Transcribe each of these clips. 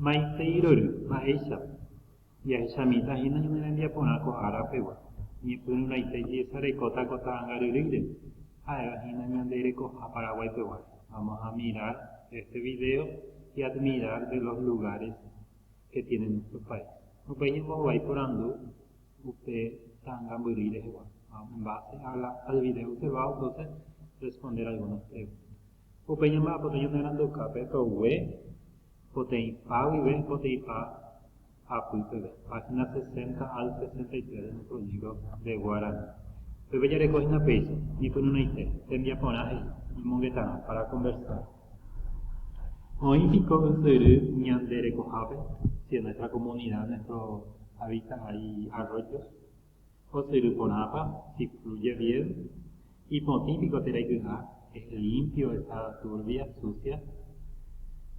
maiteirory mba'éicha jahechamíta hína ñane rembiaporã ko árapegua ñepyrũraite jesarekóta Kotãngaryrýire ha'éva hína ñande rekoha Paraguaipegua. Vamos a mirar este video y admirar de los lugares que tiene nuestro país. Upéiñeko vai porandu upe Tãngambyry rehegua. En base al video observado, entonces responder algunas preguntas. Upéiñama poteño nerandukápe togue Poteipa Apypeve, página 60 al 63 de nuestro libro de Guaraní. Pepejarekóhina péicha, ñepyrũraite, tembiaporã imonguetarã para conversar. Oĩpiko ysyry ñande rekohápe, si en nuestra comunidad, en nuestro hábitat hay arroyos, osyry porãpa, si fluye bien, y potípico teraikyha, es limpio, está turbia, sucia.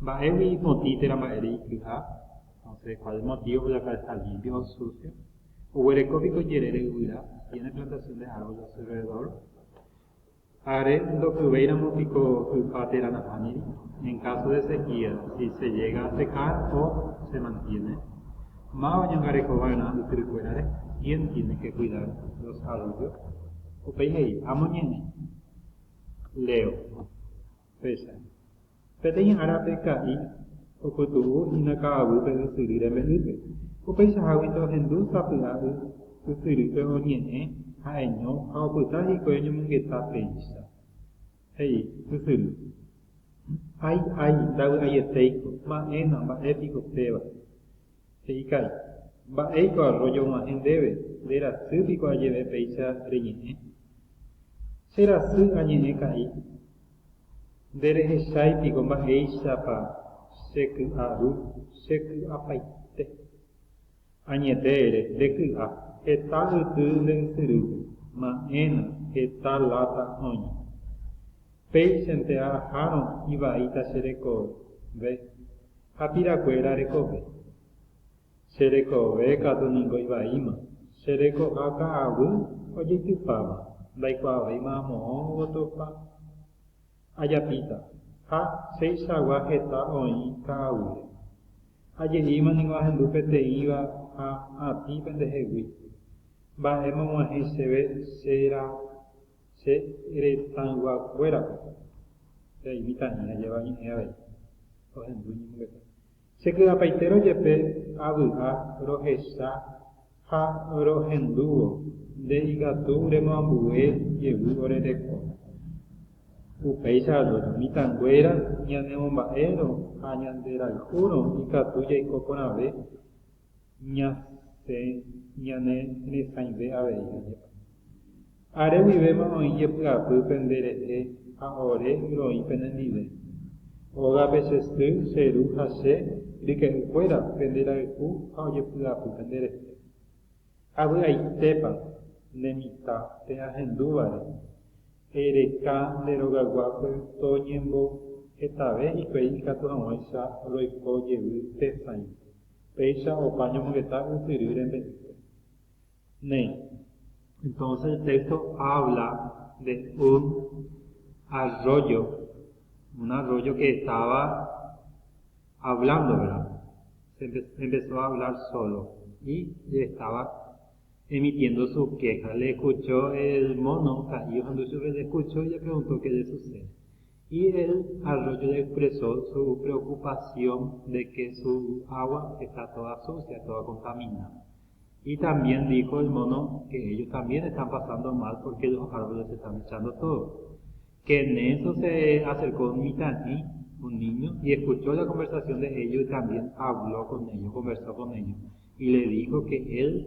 Mba'égui potítera mba'éreikyha, entonces, ¿cuál es el motivo por el cual está limpio o sucio? Oguerekópiko jerére yvyra, tiene plantación de árboles alrededor. Are ndokyvéramo-piko hypátera nahániri, en caso de sequía, si se llega a secar o se mantiene. Mavañangarekova'erã ysyrykuérare, ¿quién tiene que cuidar los arroyos? Upéihei, amoñene. Leo. Péicha. Peteĩ árape ka'i opytu'u inaka'aguýpe ysyry rembe'ýpe. Upeichahágui tohendu sapy'a ysyrýpe oñe'ẽ ha'eño ha opyta hikuái oñomongeta péicha. He'i ysyry. Ai, ndavy'aietéiko, mba'éna, mba'épiko péva. He'i ka'i. Mba'éiko arroyo og̃uahẽ ndéve, nderasýpiko ajeve péicha reñe'ẽ. Cherasy añe'ẽ ka'i. Nderehecháipiko mba'éichapa cheky'apaite. Añetére ndeky'a heta yty nde ysyrýpe, ma'ẽna heta lata oĩ. Péichante ahárõ ivaíta cherekove ha pirakuéra rekove. Cherekove katu niko ivaíma, cherekoha ka'avy ojeitypáva, ndaikuaavéima moõ votopa ajapíta ha cheichagua heta oĩ ka'aguýre. Aje'íma niko ahendu peteĩva ha atĩ pendehegui. Mba'éma og̃uahẽ chéve che retãygua-kuérape. Mitã'i ajéva ñe'ẽ avei. Ohendu ñemongeta. Cheky'apaite rojepe avy'a rohecha ha rohendúvo nde ikatu remoambue jey orereko. Upéicha arroyo mitãnguéra ñanemomba'érõ ha ñanderayhúrõ ikatu jaiko porãve ñane resãive avei ajepa. Are guivéma oĩ jepy'apýpe nderehe ha ore yroĩ penendive. Ógape chesy, cheru ha che ryke'ykuéra penderayhu ha ojepy'apýpe nderehe. Avy'aitépa nde mitã pe ahendúvare ereka nderogaguápe toñembohetave hikuái ikatu hag̃uáicha roiko jey tesãi. Péicha opa ñomongeta ysyry rembe'ýpe. Entonces el texto habla de un arroyo que estaba hablando, ¿verdad? Empezó a hablar solo y estaba emitiendo su queja. Le escuchó el mono, le escuchó y le preguntó qué le sucede. Y el arroyo le expresó su preocupación de que su agua está toda sucia, toda contaminada. Y también dijo el mono que ellos también están pasando mal porque los árboles se están echando todo. Que en eso se acercó un mitã'i, un niño, y escuchó la conversación de ellos y también habló con ellos, conversó con ellos. Y le dijo que él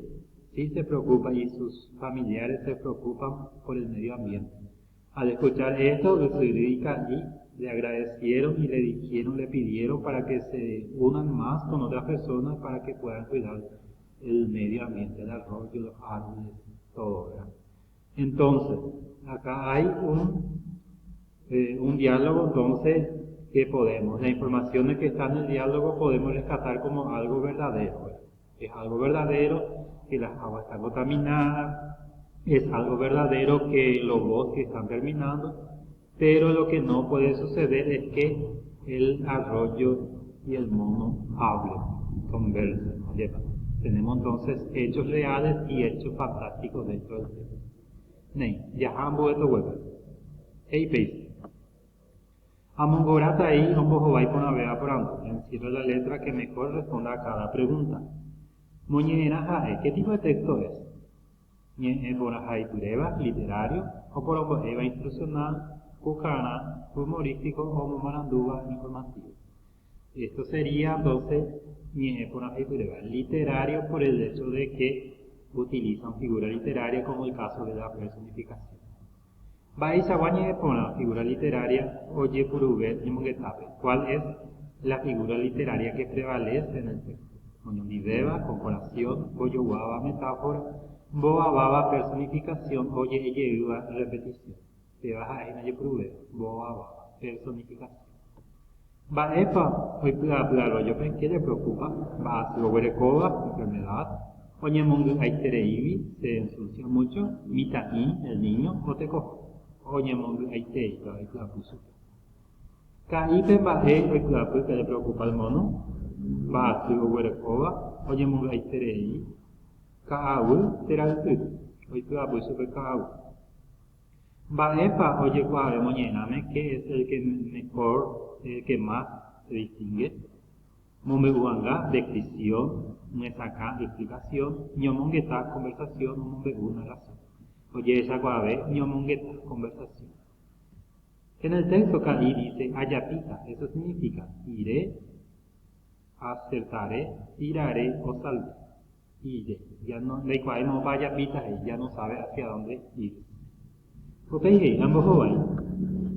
sí se preocupa y sus familiares se preocupan por el medio ambiente. Al escuchar esto, Ysyry y Ka'i le agradecieron y le pidieron para que se unan más con otras personas para que puedan cuidar el medio ambiente, el arroyo, los árboles, todo, ¿verdad? Entonces, acá hay un diálogo, entonces, que podemos, las informaciones que están en el diálogo podemos rescatar como algo verdadero, ¿verdad? Es algo verdadero que las aguas están contaminadas, es algo verdadero que los bosques están terminando, pero lo que no puede suceder es que el arroyo y el mono hable, converse. Tenemos entonces hechos reales y hechos fantásticos dentro del texto. Ya ambos estos huevos. Amongorata ahí, no puedo ir por una vez por ambos. Encierro la letra que mejor responda a cada pregunta. Moñera, ¿qué tipo de texto es? Por pureva, literario, o por eva instruccional, cucana, humorístico o momaranduba informativo. Esto sería entonces por pureva, literario por el hecho de que utilizan figura literaria como el caso de la personificación. Por una figura literaria, oye purube, ¿cuál es la figura literaria que prevalece en el texto? Moñonideva, comparación, boyowaba, metáfora, boa baba, personificación, oye eyeuva, repetición. Te vas a ir a pruebe, boa baba, personificación. Hoy yo pensé que le preocupa, va a huerecoba, enfermedad, oye mongu aitereivi, se ensucia mucho, mitaín, el niño, o te cojo. Oye mongu aitei, la puso. Caipe hoy que le preocupa el mono, va a huerecoba, oye mongu aiterei, Kaawu, terautu, hoy la puso que kaawu. Oye cuave moñename, que es el que mejor, el que más se distingue. Mombeguanga, descripción, muesaca, explicación, ñomongueta, conversación, mombegu, narración. Oye esa cuave, ñomongueta, conversación. En el texto Kali dice ayapita, eso significa iré, acertaré, tiraré o saltaré. Y ya no, la cual no vaya pita, ya no sabe hacia dónde ir. Ok, ambos jóvenes.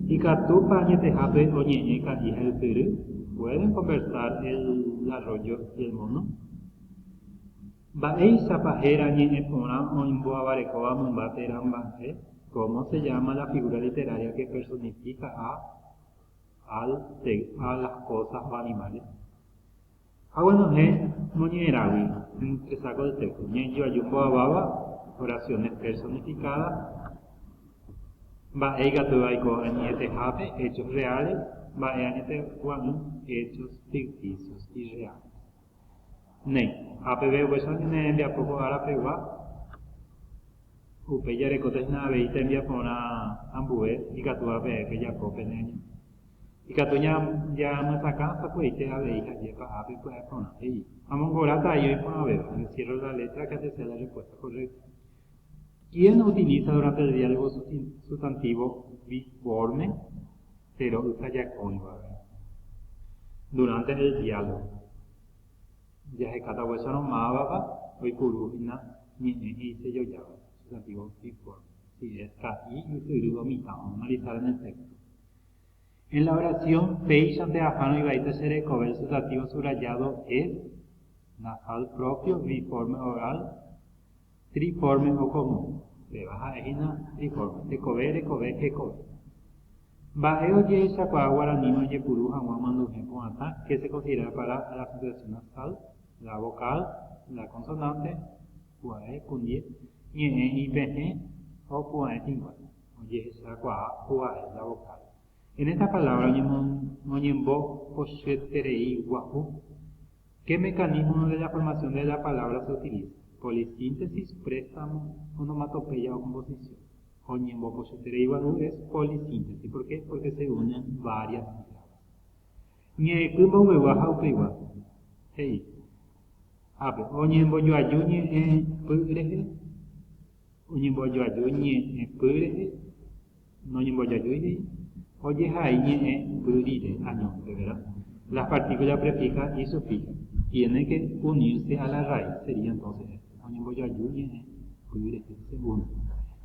Y Katu pañete jape o ñeñeca y el Perú pueden conversar el arroyo y el mono. Baei zapajera ñeñepona o imboabarecoa mumbateran baje. ¿Cómo se llama la figura literaria que personifica a las cosas o animales? Bueno, moñerawi, entre saco del texto. Ñeño ayumbo ababa, oraciones personificadas. Eiga tuaiko añete jape, hechos reales. Añete juan, hechos ficticios y reales. Jape veo eso en envía poco ahora pegua. Upe ya recotes nave y te envía por una ambue y catua ve que ya cope neño. Y catuña ya me saca, pues te la veía lleva a ver pues a una. Amongorata y hoy por una vez, encierro la letra que hace la respuesta correcta. ¿Quién utiliza durante el diálogo sustantivo biforme, pero usa ya cóniva? Durante el diálogo. Ya se cata hueso no mababa, hoy curujina, ni se yo ya, sustantivo biforme. Si es casi y usurido mitad, vamos a analizar en el texto. En la oración, Peix ante afano y baita sereco, el sustantivo subrayado es nasal propio, biforme oral, triforme o común. Te baja ejina, triforme. Te cobe, que cobe. Baeo ye shakwa guaranino ye puruja guamando ata, que se considera para la acentuación nasal, la vocal, la consonante, puae, cundie, ñe y peje, o puae tingua. Oye shakwa, puae, la vocal. En esta palabra, ñembo, posheterei, guapu, ¿qué mecanismo de la formación de la palabra se utiliza? Polisíntesis, préstamo, onomatopeya o composición. Ñembo, posheterei, guapu es polisíntesis. ¿Por qué? Porque se unen varias palabras. Ñekumbo, huevaja, upegua. Hey. Ñembo, yoayu, ñe, pugreje. Ñembo, yoayu, ñe, pugreje. No ñembo, yoayu, oye, ahí purire, ¿verdad? Las partículas prefijas y sufijas tienen que unirse a la raíz, sería entonces oye, voy a ayunar, purire, segundo.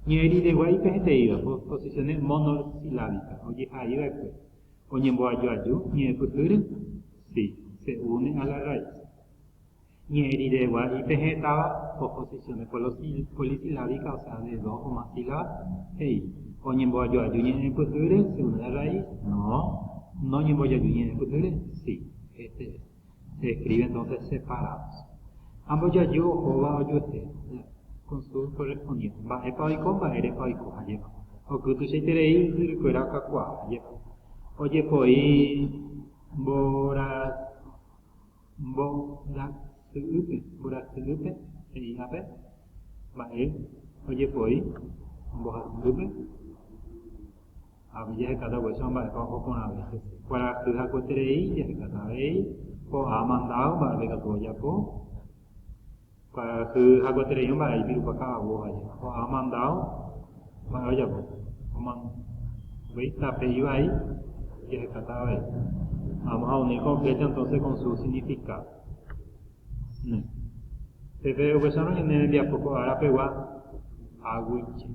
Ñeri de guay iba, posiciones monosilábicas, oye, ahí va después. Oye, voy a ayunar, ñe purire, sí, se une a la raíz. Ñeri de guay estaba posiciones polisilábicas, o sea, de dos o más sílabas, Oñemboyo ayuñe en puture, según la raíz, no ñemboyo ayuñe en puture, sí, se escribe entonces separados. Ambos ya yo o va o yo con su correspondiente. Va epa oiko, va erepa oiko, alleva. O que tú se terei, recuerda cacua, alleva. Oye, poi, boras, Boratsupe, y ape, bae, oye poi, bohatsupe, había cada hueso en bajo con a veces. Para que la cueterei, ya que cada vez, o ha mandado, para ver que todo ya po, para que la cueterei un bae, pero para cada hueso allá, o ha mandado, para ya po, o man, veis, la pe iba ahí, ya que cada vez. Vamos a unir completo entonces con su significado. Se ve que son en el día poco ahora pegua aguiche.